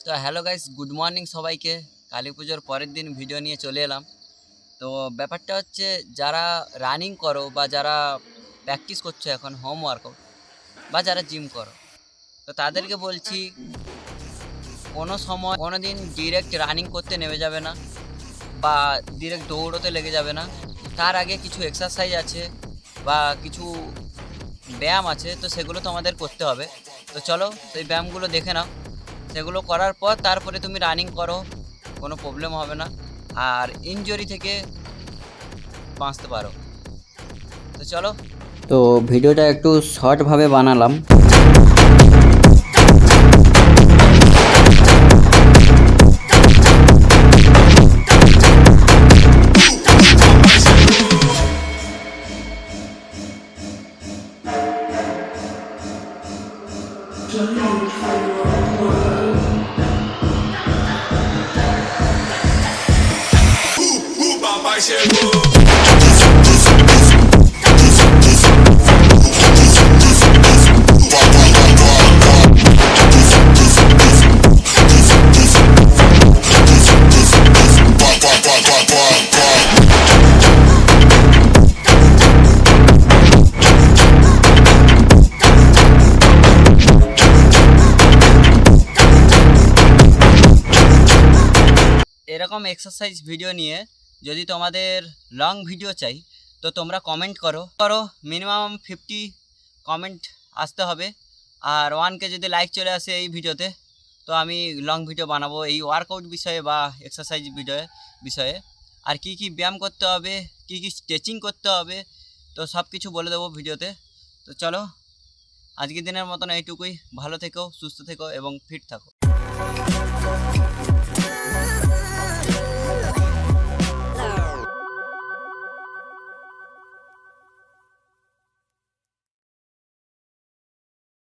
তো hello guys, good morning সবাইকে। কালী পুজোর পরের দিন ভিডিও নিয়ে চলে এলাম। তো ব্যাপারটা হচ্ছে, যারা রানিং করো বা যারা প্র্যাকটিস করছো এখন হোম ওয়ার্কআউট, বা যারা জিম করো, তো তাদেরকে বলছি, কোনো সময় কোনো দিন ডিরেক্ট রানিং করতে নেমে যাবে না বা ডিরেক্ট দৌড়োতে লেগে যাবে না। তার আগে কিছু এক্সারসাইজ আছে বা কিছু ব্যায়াম আছে, তো সেগুলো তোমাদের করতে হবে। তো চলো সেই ব্যায়ামগুলো দেখে নাও। সেগুলো করার পর তারপরে তুমি রানিং করো, কোনো প্রবলেম হবে না, আর ইনজুরি থেকে বাঁচতে পারো। তো চলো। তো ভিডিওটা একটু শর্টভাবে বানালাম। Papai chegou. এরকম এক্সারসাইজ ভিডিও নিয়ে যদি তোমাদের লং ভিডিও চাই, তো তোমরা কমেন্ট করো। মিনিমাম 50 কমেন্ট আসতে হবে। আর 1K যদি লাইক চলে আসে এই ভিডিওতে, তো আমি লং ভিডিও বানাবো এই ওয়ার্কআউট বিষয়ে বা এক্সারসাইজ ভিডিও বিষয়ে। আর কি কি ব্যায়াম করতে হবে, কি কি স্ট্রেচিং করতে হবে, তো সব কিছু বলে দেবো ভিডিওতে। তো চলো, আজকের দিনের মতন এইটুকুই। ভালো থেকো, সুস্থ থেকো এবং ফিট থাকো।